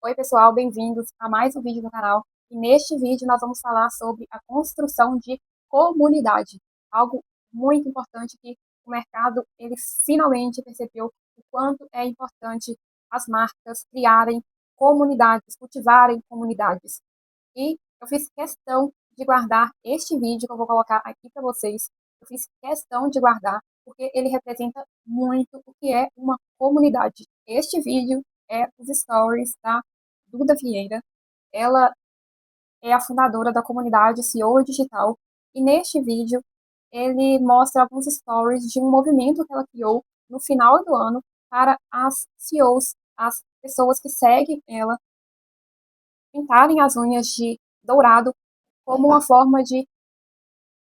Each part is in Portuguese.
Oi, pessoal, bem-vindos a mais um vídeo do canal. E neste vídeo nós vamos falar sobre a construção de comunidade, algo muito importante que o mercado ele finalmente percebeu o quanto é importante as marcas criarem comunidades, cultivarem comunidades. E eu fiz questão de guardar este vídeo que eu vou colocar aqui para vocês. Eu fiz questão de guardar porque ele representa muito o que é uma comunidade. Este vídeo é os stories da Duda Vieira. Ela é a fundadora da comunidade CEO Digital. E neste vídeo ele mostra alguns stories de um movimento que ela criou no final do ano para as CEOs, as pessoas que seguem ela, pintarem as unhas de dourado como uma forma de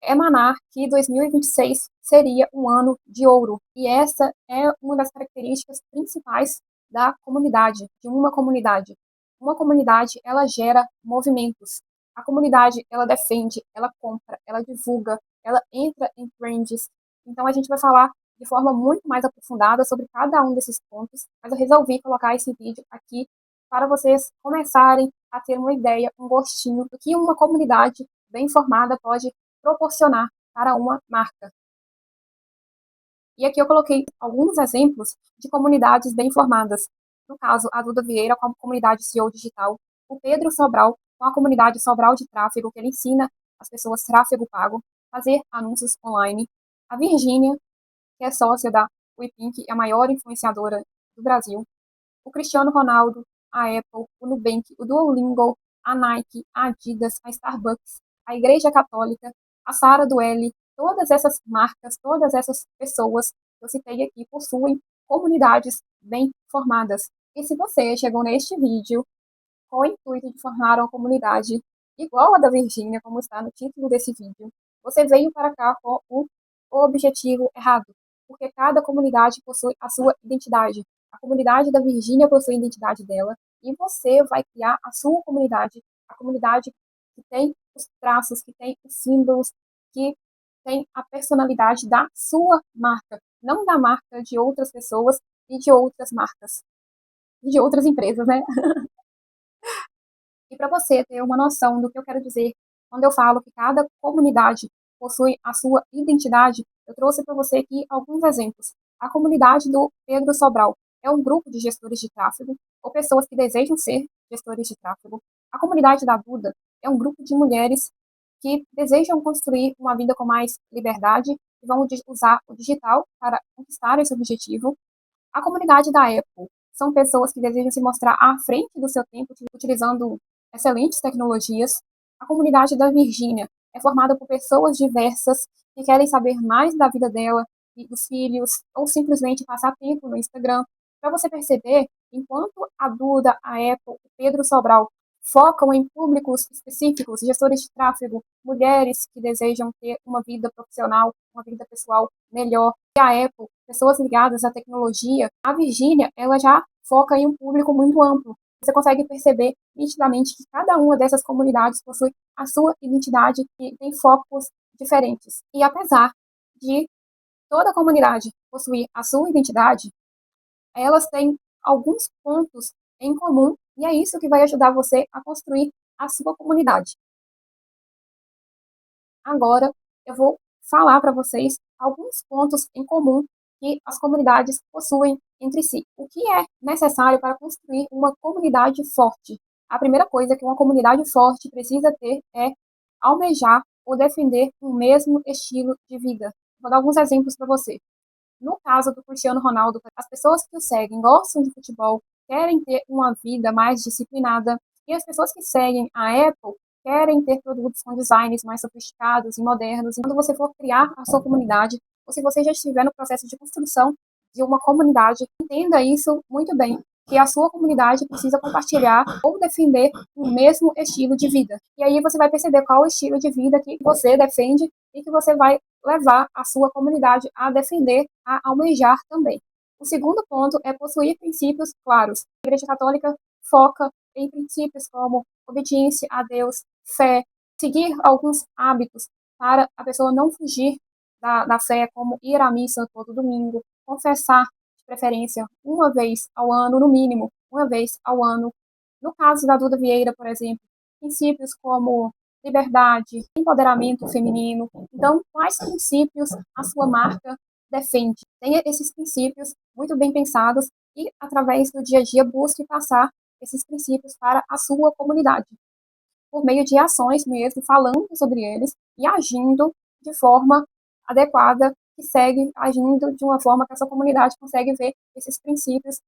emanar que 2026 seria um ano de ouro. E essa é uma das características principais da comunidade, de uma comunidade. Uma comunidade, ela gera movimentos. A comunidade, ela defende, ela compra, ela divulga, ela entra em trends. Então a gente vai falar de forma muito mais aprofundada sobre cada um desses pontos, mas eu resolvi colocar esse vídeo aqui para vocês começarem a ter uma ideia, um gostinho do que uma comunidade bem formada pode proporcionar para uma marca. E aqui eu coloquei alguns exemplos de comunidades bem formadas. No caso, a Duda Vieira com a comunidade CEO Digital, o Pedro Sobral com a comunidade Sobral de Tráfego, que ele ensina as pessoas tráfego pago, fazer anúncios online. A Virgínia, que é sócia da WePink, a maior influenciadora do Brasil. O Cristiano Ronaldo, a Apple, o Nubank, o Duolingo, a Nike, a Adidas, a Starbucks, a Igreja Católica, a Sara do L, todas essas marcas, todas essas pessoas que eu citei aqui possuem comunidades bem formadas. E se você chegou neste vídeo com o intuito de formar uma comunidade igual a da Virgínia, como está no título desse vídeo, você veio para cá com o objetivo errado, porque cada comunidade possui a sua identidade. A comunidade da Virgínia possui a identidade dela, e você vai criar a sua comunidade, a comunidade que tem os traços, que tem os símbolos, que tem a personalidade da sua marca, não da marca de outras pessoas e de outras marcas, e de outras empresas, né? E para você ter uma noção do que eu quero dizer quando eu falo que cada comunidade possui a sua identidade, eu trouxe para você aqui alguns exemplos. A comunidade do Pedro Sobral é um grupo de gestores de tráfego ou pessoas que desejam ser gestores de tráfego. A comunidade da Duda é um grupo de mulheres que desejam construir uma vida com mais liberdade e vão usar o digital para conquistar esse objetivo. A comunidade da Apple são pessoas que desejam se mostrar à frente do seu tempo, utilizando excelentes tecnologias. A comunidade da Virgínia é formada por pessoas diversas que querem saber mais da vida dela e dos filhos, ou simplesmente passar tempo no Instagram. Para você perceber, enquanto a Duda, a Apple, o Pedro Sobral focam em públicos específicos, gestores de tráfego, mulheres que desejam ter uma vida profissional, uma vida pessoal melhor, e a Apple, pessoas ligadas à tecnologia, a Virgínia, ela já foca em um público muito amplo. Você consegue perceber nitidamente que cada uma dessas comunidades possui a sua identidade e tem focos diferentes. E apesar de toda a comunidade possuir a sua identidade, elas têm alguns pontos em comum e é isso que vai ajudar você a construir a sua comunidade. Agora, eu vou falar para vocês alguns pontos em comum que as comunidades possuem entre si. O que é necessário para construir uma comunidade forte? A primeira coisa que uma comunidade forte precisa ter é almejar ou defender o mesmo estilo de vida. Vou dar alguns exemplos para você. No caso do Cristiano Ronaldo, as pessoas que o seguem gostam de futebol, querem ter uma vida mais disciplinada, e as pessoas que seguem a Apple querem ter produtos com designs mais sofisticados e modernos. E quando você for criar a sua comunidade, ou se você já estiver no processo de construção de uma comunidade, entenda isso muito bem, que a sua comunidade precisa compartilhar ou defender o mesmo estilo de vida. E aí você vai perceber qual é o estilo de vida que você defende e que você vai levar a sua comunidade a defender, a almejar também. O segundo ponto é possuir princípios claros. A Igreja Católica foca em princípios como obediência a Deus, fé, seguir alguns hábitos para a pessoa não fugir da fé, como ir à missa todo domingo, confessar, de preferência, uma vez ao ano, no mínimo, uma vez ao ano, No caso da Duda Vieira, por exemplo, princípios como liberdade, empoderamento feminino. Então, quais princípios a sua marca defende? Tenha esses princípios muito bem pensados e, através do dia a dia, busque passar esses princípios para a sua comunidade, por meio de ações mesmo, falando sobre eles e agindo de forma adequada, que segue agindo de uma forma que a sua comunidade consegue ver esses princípios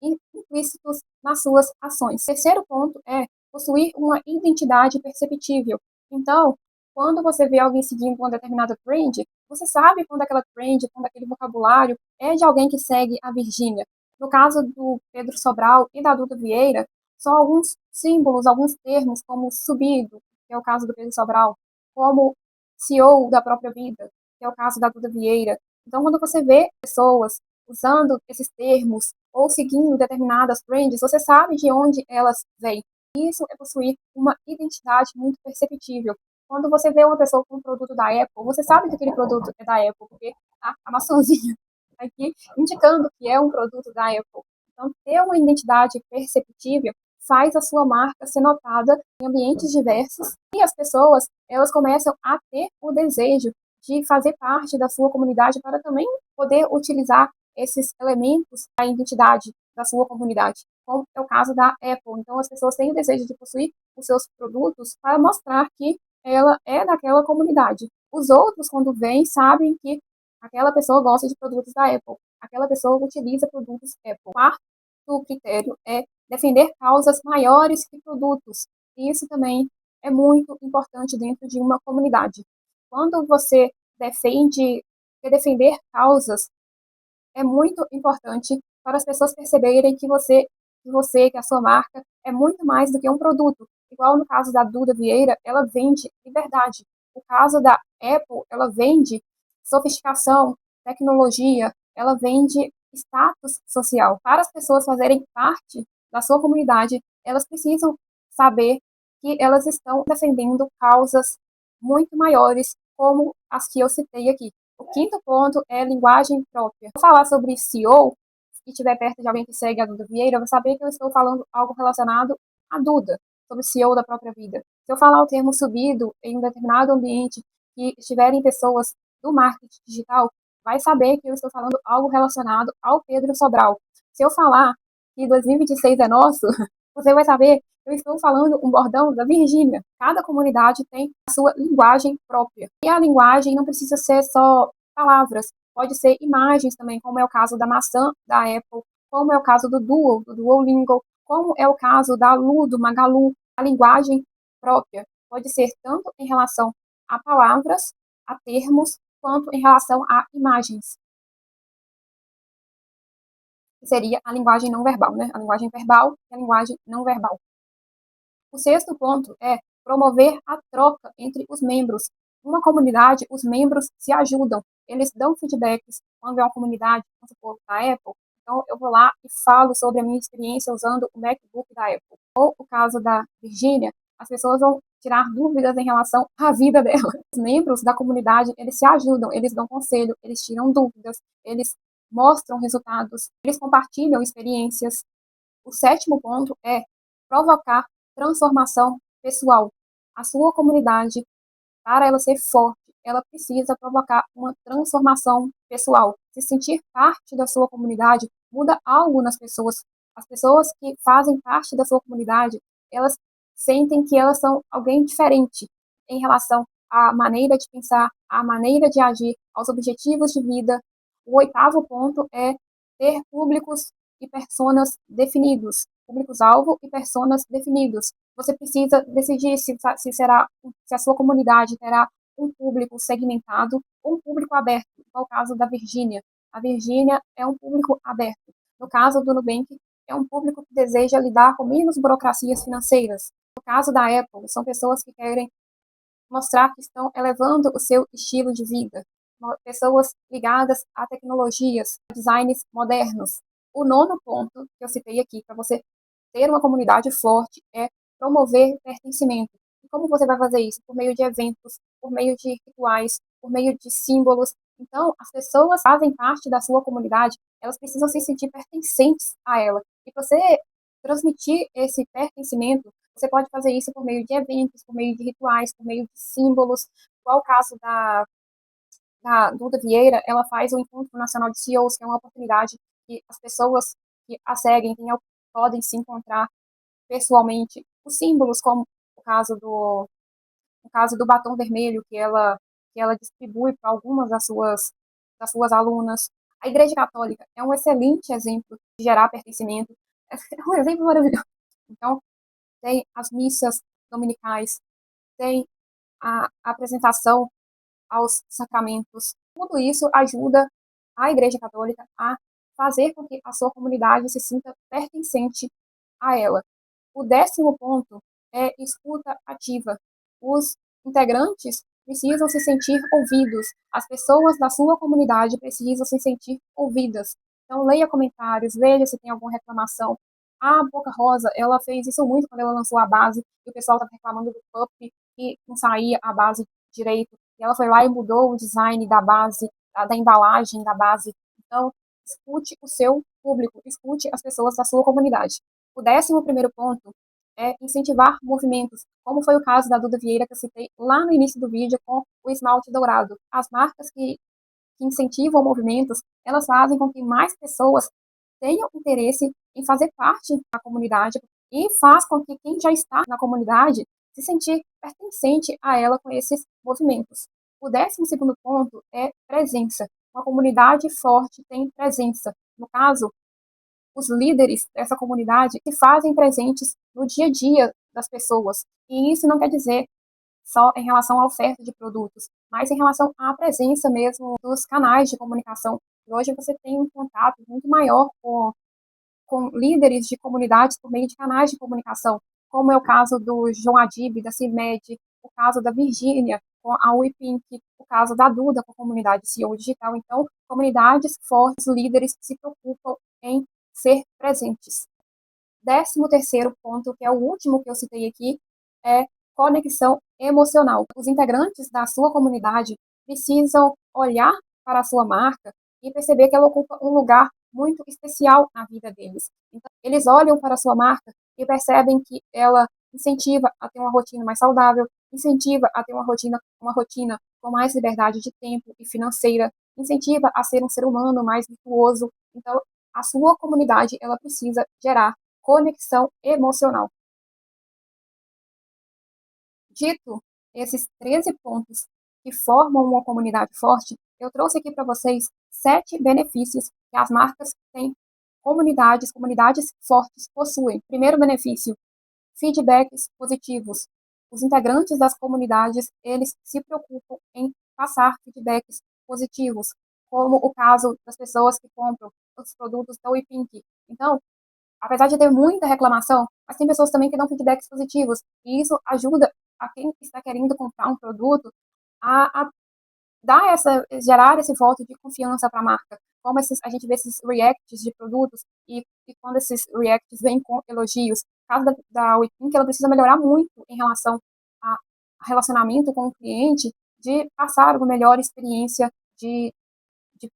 implícitos nas suas ações. Terceiro ponto é possuir uma identidade perceptível. Então, quando você vê alguém seguindo uma determinada trend, você sabe quando aquela trend, quando aquele vocabulário é de alguém que segue a Virgínia. No caso do Pedro Sobral e da Duda Vieira, são alguns símbolos, alguns termos, como subido, que é o caso do Pedro Sobral, como CEO da própria vida, que é o caso da Duda Vieira. Então, quando você vê pessoas usando esses termos ou seguindo determinadas trends, você sabe de onde elas vêm. Isso é possuir uma identidade muito perceptível. Quando você vê uma pessoa com um produto da Apple, você sabe que aquele produto é da Apple, porque a maçãzinha aqui indicando que é um produto da Apple. Então, ter uma identidade perceptível faz a sua marca ser notada em ambientes diversos e as pessoas, elas começam a ter o desejo de fazer parte da sua comunidade para também poder utilizar esses elementos da identidade da sua comunidade, como é o caso da Apple. Então, as pessoas têm o desejo de possuir os seus produtos para mostrar que ela é daquela comunidade. Os outros, quando vêm, sabem que aquela pessoa gosta de produtos da Apple, aquela pessoa utiliza produtos Apple. O quarto critério é defender causas maiores que produtos. E isso também é muito importante dentro de uma comunidade. Quando você defender causas é muito importante para as pessoas perceberem que a sua marca é muito mais do que um produto. Igual no caso da Duda Vieira, ela vende liberdade. O caso da Apple, ela vende sofisticação, tecnologia, ela vende status social. Para as pessoas fazerem parte da sua comunidade, elas precisam saber que elas estão defendendo causas muito maiores, como as que eu citei aqui. O quinto ponto é linguagem própria. Vou falar sobre CEO, se estiver perto de alguém que segue a Duda Vieira, vai saber que eu estou falando algo relacionado à Duda, sobre CEO da própria vida. Se eu falar o termo subido em um determinado ambiente que estiverem pessoas do marketing digital, vai saber que eu estou falando algo relacionado ao Pedro Sobral. Se eu falar que 2026 é nosso, você vai saber que eu estou falando um bordão da Virgínia. Cada comunidade tem a sua linguagem própria. E a linguagem não precisa ser só palavras, pode ser imagens também, como é o caso da maçã da Apple, como é o caso do Duolingo, como é o caso da Lu, do Magalu. A linguagem própria pode ser tanto em relação a palavras, a termos, quanto em relação a imagens, que seria a linguagem não verbal, né? A linguagem verbal e a linguagem não verbal. O sexto ponto é promover a troca entre os membros. Uma comunidade, os membros se ajudam, eles dão feedbacks. Quando é uma comunidade, vamos supor, da Apple, então eu vou lá e falo sobre a minha experiência usando o MacBook da Apple. Ou o caso da Virgínia, as pessoas vão tirar dúvidas em relação à vida dela. Os membros da comunidade, eles se ajudam, eles dão conselho, eles tiram dúvidas, eles mostram resultados, eles compartilham experiências. O sétimo ponto é provocar transformação pessoal. A sua comunidade, para ela ser forte, ela precisa provocar uma transformação pessoal. Se sentir parte da sua comunidade muda algo nas pessoas. As pessoas que fazem parte da sua comunidade, elas sentem que elas são alguém diferente em relação à maneira de pensar, à maneira de agir, aos objetivos de vida. O oitavo ponto é ter públicos e personas definidos, públicos-alvo e personas definidos. Você precisa decidir se a sua comunidade terá um público segmentado ou um público aberto, no é caso da Virgínia. A Virgínia é um público aberto. No caso do Nubank, é um público que deseja lidar com menos burocracias financeiras. No caso da Apple, são pessoas que querem mostrar que estão elevando o seu estilo de vida. Pessoas ligadas a tecnologias, a designs modernos. O nono ponto que eu citei aqui, para você ter uma comunidade forte, é promover pertencimento. E como você vai fazer isso? Por meio de eventos, por meio de rituais, por meio de símbolos. Então, as pessoas fazem parte da sua comunidade, elas precisam se sentir pertencentes a ela. E você transmitir esse pertencimento, você pode fazer isso por meio de eventos, por meio de rituais, por meio de símbolos. Igual o caso da Duda Vieira, ela faz o Encontro Nacional de CEOs, que é uma oportunidade que as pessoas que a seguem podem se encontrar pessoalmente. Os símbolos, como o caso do, o caso do batom vermelho, que ela distribui para algumas das suas alunas. A Igreja Católica é um excelente exemplo de gerar pertencimento. É um exemplo maravilhoso. Então, tem as missas dominicais, tem a apresentação aos sacramentos. Tudo isso ajuda a Igreja Católica a fazer com que a sua comunidade se sinta pertencente a ela. O 10º ponto é escuta ativa. Os integrantes precisam se sentir ouvidos. As pessoas da sua comunidade precisam se sentir ouvidas. Então, leia comentários, veja se tem alguma reclamação. A Boca Rosa, ela fez isso muito quando ela lançou a base, e o pessoal estava reclamando do pup, que não saía a base direito. E ela foi lá e mudou o design da base, da embalagem da base. Então, escute o seu público, escute as pessoas da sua comunidade. O 11º ponto é incentivar movimentos, como foi o caso da Duda Vieira, que eu citei lá no início do vídeo com o esmalte dourado. As marcas que incentivam movimentos, elas fazem com que mais pessoas tenham interesse em fazer parte da comunidade e faz com que quem já está na comunidade se sentir pertencente a ela com esses movimentos. O 12º ponto é presença. Uma comunidade forte tem presença. No caso, os líderes dessa comunidade se fazem presentes no dia a dia das pessoas. E isso não quer dizer só em relação à oferta de produtos, mas em relação à presença mesmo dos canais de comunicação. E hoje você tem um contato muito maior com líderes de comunidades por meio de canais de comunicação, como é o caso do João Adib, da CIMED, o caso da Virgínia, com a UIPINC, o caso da Duda, com a comunidade CEO Digital. Então, comunidades fortes, líderes que se preocupam em ser presentes. 13º ponto, que é o último que eu citei aqui, é conexão emocional. Os integrantes da sua comunidade precisam olhar para a sua marca e perceber que ela ocupa um lugar muito especial na vida deles. Então, eles olham para a sua marca e percebem que ela incentiva a ter uma rotina mais saudável, incentiva a ter uma rotina com mais liberdade de tempo e financeira, incentiva a ser um ser humano mais virtuoso. Então, a sua comunidade, ela precisa gerar conexão emocional. Dito esses 13 pontos que formam uma comunidade forte, eu trouxe aqui para vocês 7 benefícios que as marcas que têm comunidades fortes possuem. Primeiro benefício, feedbacks positivos. Os integrantes das comunidades, eles se preocupam em passar feedbacks positivos, como o caso das pessoas que compram os produtos da WePink. Então, apesar de ter muita reclamação, mas tem pessoas também que dão feedbacks positivos, e isso ajuda a quem está querendo comprar um produto a dar gerar esse voto de confiança para a marca. Como a gente vê esses reacts de produtos, e quando esses reacts vêm com elogios, no caso da WePink, ela precisa melhorar muito em relação a relacionamento com o cliente, de passar uma melhor experiência de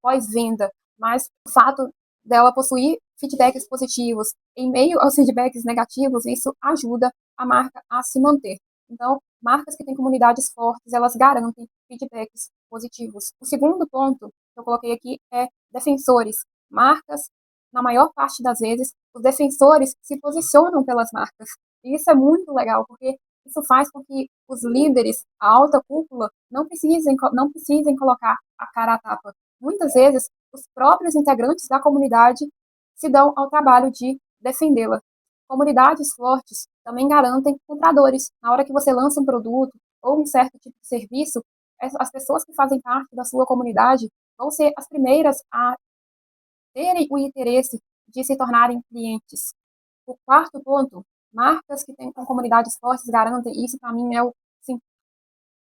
pós-venda, mas o fato dela possuir feedbacks positivos em meio aos feedbacks negativos, isso ajuda a marca a se manter. Então, marcas que têm comunidades fortes, elas garantem feedbacks positivos. O segundo ponto que eu coloquei aqui é defensores. Marcas, na maior parte das vezes, os defensores se posicionam pelas marcas. E isso é muito legal, porque isso faz com que os líderes, a alta cúpula, não precisem colocar a cara à tapa. Muitas vezes, os próprios integrantes da comunidade se dão ao trabalho de defendê-la. Comunidades fortes também garantem compradores. Na hora que você lança um produto ou um certo tipo de serviço, as pessoas que fazem parte da sua comunidade vão ser as primeiras a terem o interesse de se tornarem clientes. O quarto ponto, marcas que têm com comunidades fortes garantem, isso para mim é sim,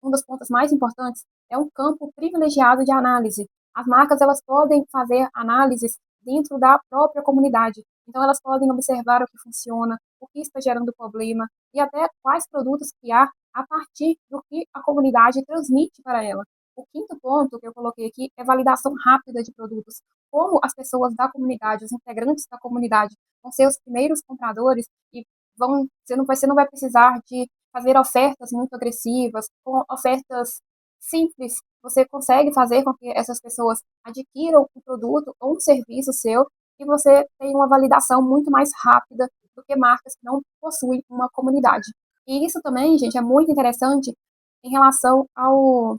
um dos pontos mais importantes, é um campo privilegiado de análise. As marcas, elas podem fazer análises dentro da própria comunidade. Então, elas podem observar o que funciona, o que está gerando problema e até quais produtos criar a partir do que a comunidade transmite para ela. O quinto ponto que eu coloquei aqui é validação rápida de produtos. Como as pessoas da comunidade, os integrantes da comunidade, vão ser os primeiros compradores e você não vai precisar de fazer ofertas muito agressivas, com ofertas simples. Você consegue fazer com que essas pessoas adquiram um produto ou um serviço seu e você tem uma validação muito mais rápida do que marcas que não possuem uma comunidade. E isso também, gente, é muito interessante em relação ao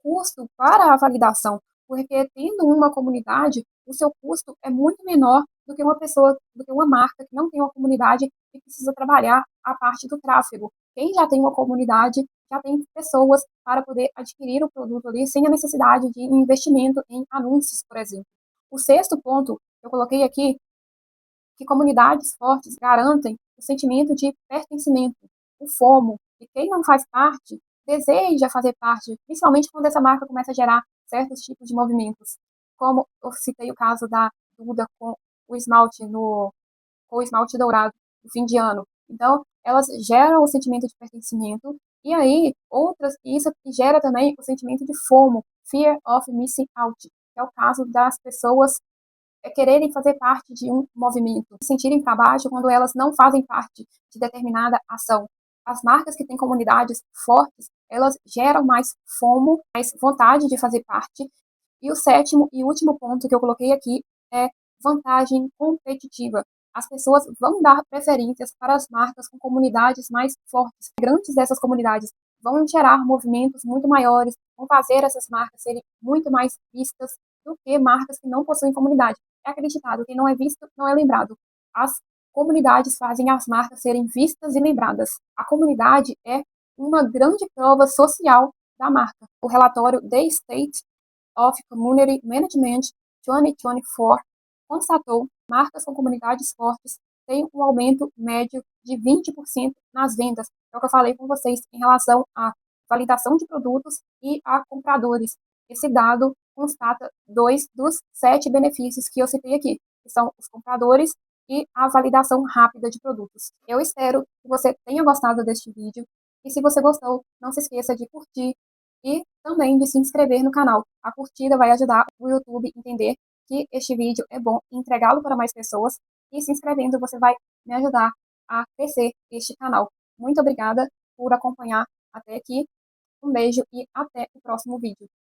custo para a validação, porque tendo uma comunidade, o seu custo é muito menor do que uma pessoa, do que uma marca que não tem uma comunidade e precisa trabalhar a parte do tráfego. Quem já tem uma comunidade já tem pessoas para poder adquirir o produto ali sem a necessidade de investimento em anúncios, por exemplo. O sexto ponto que eu coloquei aqui que comunidades fortes garantem o sentimento de pertencimento, o FOMO, e quem não faz parte deseja fazer parte, principalmente quando essa marca começa a gerar certos tipos de movimentos, como eu citei o caso da Duda com o esmalte dourado do fim de ano. Então, elas geram o sentimento de pertencimento, e aí isso gera também o sentimento de FOMO, Fear of Missing Out, que é o caso das pessoas quererem fazer parte de um movimento, se sentirem para baixo quando elas não fazem parte de determinada ação. As marcas que têm comunidades fortes, elas geram mais FOMO, mais vontade de fazer parte. E o sétimo e último ponto que eu coloquei aqui é vantagem competitiva. As pessoas vão dar preferências para as marcas com comunidades mais fortes. Grandes dessas comunidades vão gerar movimentos muito maiores, vão fazer essas marcas serem muito mais vistas do que marcas que não possuem comunidade. É acreditado, quem não é visto não é lembrado. As comunidades fazem as marcas serem vistas e lembradas. A comunidade é uma grande prova social da marca. O relatório The State of Community Management 2024 constatou que marcas com comunidades fortes têm um aumento médio de 20% nas vendas. É o que eu falei com vocês em relação à validação de produtos e a compradores. Esse dado constata 2 dos 7 benefícios que eu citei aqui, que são os compradores e a validação rápida de produtos. Eu espero que você tenha gostado deste vídeo e se você gostou, não se esqueça de curtir e também de se inscrever no canal. A curtida vai ajudar o YouTube a entender que este vídeo é bom e entregá-lo para mais pessoas e se inscrevendo você vai me ajudar a crescer este canal. Muito obrigada por acompanhar até aqui. Um beijo e até o próximo vídeo.